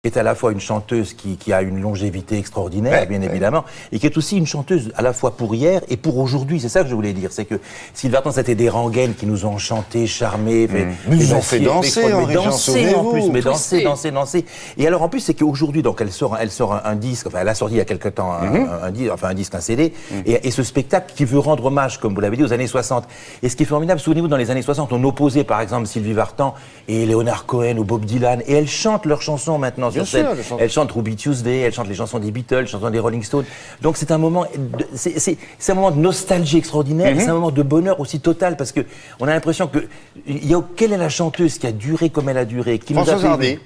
Qui est à la fois une chanteuse qui a une longévité extraordinaire, bien évidemment, et qui est aussi une chanteuse à la fois pour hier et pour aujourd'hui. C'est ça que je voulais dire. C'est que Sylvie Vartan, c'était des rengaines qui nous ont chanté, charmé, nous ont fait danser, mais danser en plus, mais danser. Et alors en plus, c'est qu'aujourd'hui, donc elle sort un disque. Enfin, elle a sorti il y a quelque temps un CD, et ce spectacle qui veut rendre hommage, comme vous l'avez dit, aux années 60. Et ce qui est formidable, souvenez-vous, dans les années 60, on opposait par exemple Sylvie Vartan et Leonard Cohen ou Bob Dylan, et elles chantent leurs chansons maintenant. Bien sûr, elle chante Ruby Tuesday, elle chante les chansons des Beatles, les chansons des Rolling Stones. Donc c'est un moment, c'est un moment de nostalgie extraordinaire, c'est un moment de bonheur aussi total, parce que on a l'impression que quelle est la chanteuse qui a duré comme elle a duré, qui Françoise Hardy.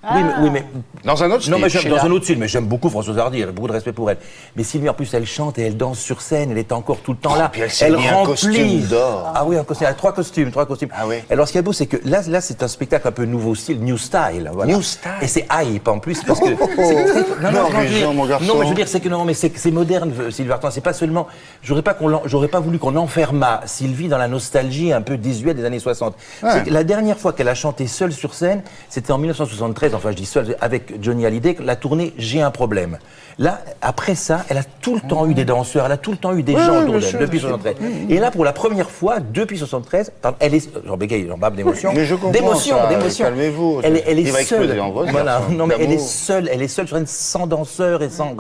Oui, mais dans un autre style. Non, mais dans un autre style, mais j'aime beaucoup Françoise Hardy, j'ai beaucoup de respect pour elle. Mais Sylvie, en plus, elle chante et elle danse sur scène, elle est encore tout le temps là. Puis elle remplit un costume d'or. Ah oui, elle a trois costumes. Ah oui. Alors, ce qui est beau, c'est que là, c'est un spectacle un peu nouveau style, new style. Voilà. New style. Et c'est hype, en plus, parce que... mon garçon. Non, mais je veux dire, c'est moderne, Sylvie Vartan. C'est pas seulement... J'aurais pas voulu qu'on enfermât Sylvie dans la nostalgie un peu désuète des années 60. Ouais. La dernière fois qu'elle a chanté seule sur scène, c'était en 1973, enfin je dis seule, avec Johnny Hallyday, la tournée J'ai un problème. Là, après ça, elle a tout le temps eu des danseurs, elle a tout le temps eu des gens autour d'elle, depuis 73. Et là, pour la première fois, depuis 73, elle est... J'en bégaye, j'en bave d'émotion. Mais je comprends d'émotion. Calmez-vous. Elle est seule. Voilà. Non, mais elle est seule sur scène, sans danseur et sans...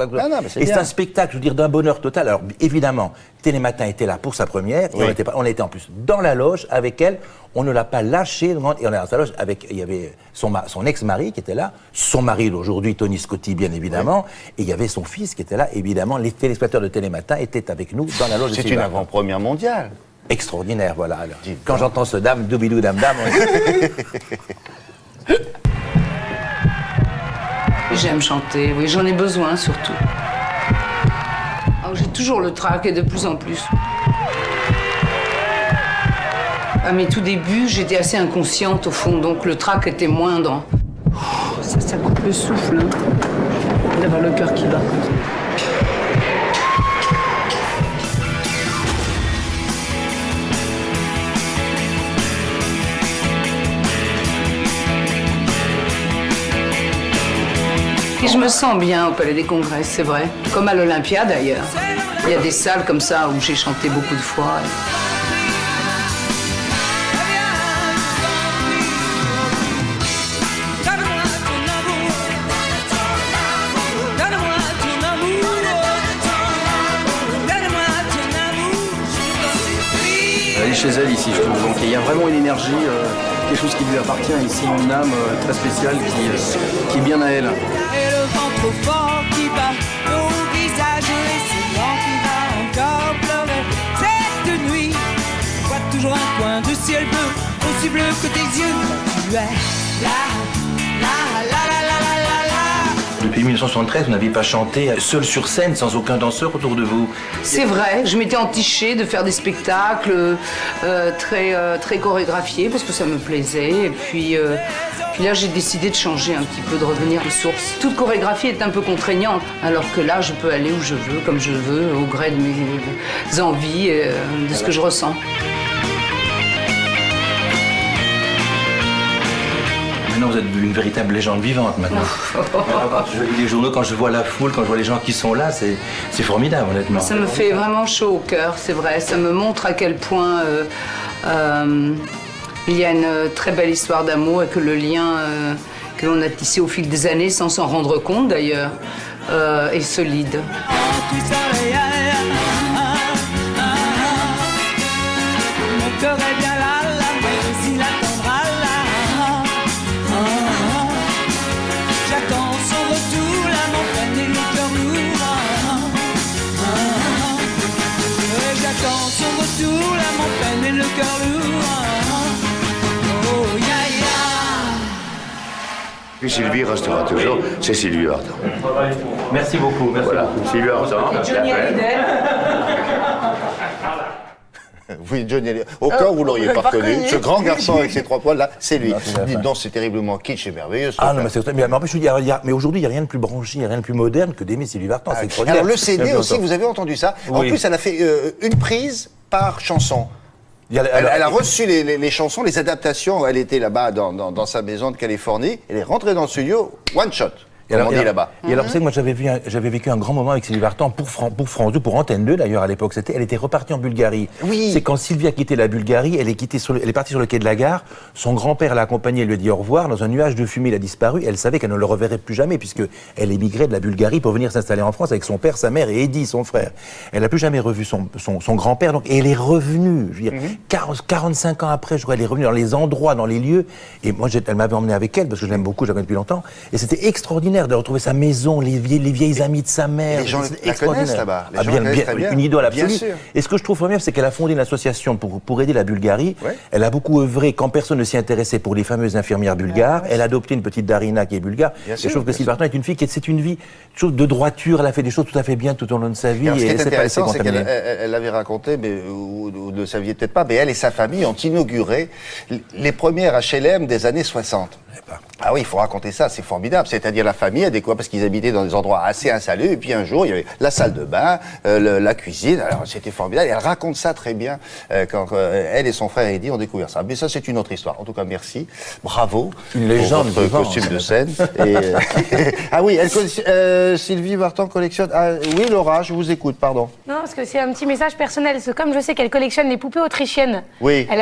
Et c'est un spectacle, je veux dire, d'un bonheur total. Alors, évidemment, Télématin était là pour sa première, et on était en plus dans la loge avec elle. On ne l'a pas lâché, et on est dans sa loge avec, il y avait son ex-mari qui était là, son mari d'aujourd'hui, Tony Scotti, bien évidemment, et il y avait son fils qui était là, évidemment. Les téléspectateurs de Télématin étaient avec nous dans la loge. C'est une avant-première mondiale. Extraordinaire, voilà. Alors, quand j'entends ce dame, doubidou dame dame. J'aime chanter, oui, j'en ai besoin surtout. J'ai toujours le trac et de plus en plus. À mes tout débuts, j'étais assez inconsciente au fond, donc le trac était moindre. Ça coupe le souffle, hein, d'avoir le cœur qui bat. Et je me sens bien au Palais des Congrès, c'est vrai. Comme à l'Olympia d'ailleurs. Il y a des salles comme ça où j'ai chanté beaucoup de fois. Elle est chez elle ici, je trouve. Donc il y a vraiment une énergie, quelque chose qui lui appartient ici, une âme très spéciale qui est bien à elle. Et le vent trop fort qui bat nos visages et ce vent qui va encore pleurer. Cette nuit, je vois toujours un coin de ciel bleu, aussi bleu que tes yeux. Tu es là, là, là, là, là, là, là, là. Depuis 1973, vous n'aviez pas chanté seul sur scène, sans aucun danseur autour de vous. C'est vrai, je m'étais entichée de faire des spectacles très chorégraphiés parce que ça me plaisait. Et puis là, j'ai décidé de changer un petit peu, de revenir aux sources. Toute chorégraphie est un peu contraignante, alors que là, je peux aller où je veux, comme je veux, au gré de mes envies, de ce que je ressens. Maintenant, vous êtes une véritable légende vivante, maintenant. Quand je lis les journaux, quand je vois la foule, quand je vois les gens qui sont là, c'est formidable, honnêtement. Ça me fait vraiment chaud au cœur, c'est vrai. Ça me montre à quel point il y a une très belle histoire d'amour et que le lien que l'on a tissé au fil des années, sans s'en rendre compte d'ailleurs, est solide. Mon cœur est bien là, là, mais il attendra là. J'attends son retour, la montagne et le cœur lourd. J'attends son retour, la montagne et le cœur lourd. Oh, ya, ya. Et Sylvie restera toujours, c'est Sylvie Vartan. Merci beaucoup, merci beaucoup. Sylvie Vartan. Johnny Hallyday. Oui, Johnny Hallyday. Au cas où vous l'auriez pas reconnu, ce grand garçon avec ses trois poils là, c'est lui. Dites donc, c'est terriblement kitsch et merveilleux. Ah non, mais c'est mais en plus, je veux dire, mais aujourd'hui, il n'y a rien de plus branché, il n'y a rien de plus moderne que d'aimer Sylvie Vartan. C'est extraordinaire. Alors le CD aussi, vous avez entendu ça. En plus, elle a fait une prise par chanson. Elle a reçu les chansons, les adaptations. Elle était là-bas dans sa maison de Californie. Elle est rentrée dans le studio, one shot. Comme on dit là-bas. Et alors, vous savez, moi, j'avais vécu un grand moment avec Sylvie Vartan pour France 2, pour Antenne 2 d'ailleurs à l'époque. Elle était repartie en Bulgarie. Oui. C'est quand Sylvie a quitté la Bulgarie, elle est partie sur le quai de la gare. Son grand-père l'a accompagnée, elle lui a dit au revoir. Dans un nuage de fumée, il a disparu. Elle savait qu'elle ne le reverrait plus jamais puisque elle émigrait de la Bulgarie pour venir s'installer en France avec son père, sa mère et Eddie, son frère. Elle n'a plus jamais revu son grand-père. Donc, et elle est revenue. Je veux dire, 45 ans après, je crois, elle est revenue dans les endroits, dans les lieux. Et moi, elle m'avait emmené avec elle parce que je l'aime beaucoup, je la connais depuis longtemps. Et c'était extraordinaire de retrouver sa maison, les vieilles amies de sa mère. Les gens la connaissent là-bas. Les gens la connaissent très bien. Une idole absolue. Bien sûr. Et ce que je trouve formidable, c'est qu'elle a fondé une association pour aider la Bulgarie. Ouais. Elle a beaucoup œuvré quand personne ne s'y intéressait pour les fameuses infirmières bulgares. Elle a adopté une petite Darina qui est bulgare. Et je trouve que Sylvie Vartan est une fille c'est une vie de droiture. Elle a fait des choses tout à fait bien tout au long de sa vie. Alors, ce qui est intéressant, c'est qu'elle elle avait raconté, mais vous ne le saviez peut-être pas, mais elle et sa famille ont inauguré les premières HLM des années 60. Ah oui, il faut raconter ça, c'est formidable. C'est-à-dire la famille a découvert parce qu'ils habitaient dans des endroits assez insalubres. Et puis un jour, il y avait la salle de bain, la cuisine. Alors c'était formidable. Et elle raconte ça très bien quand elle et son frère Eddie ont découvert ça. Mais ça, c'est une autre histoire. En tout cas, merci, bravo. Une légende pour votre costume de scène. Et, ah oui, Sylvie Vartan collectionne. Ah, oui, Laura, je vous écoute. Pardon. Non, parce que c'est un petit message personnel. Parce que comme je sais qu'elle collectionne les poupées autrichiennes. Oui. Elle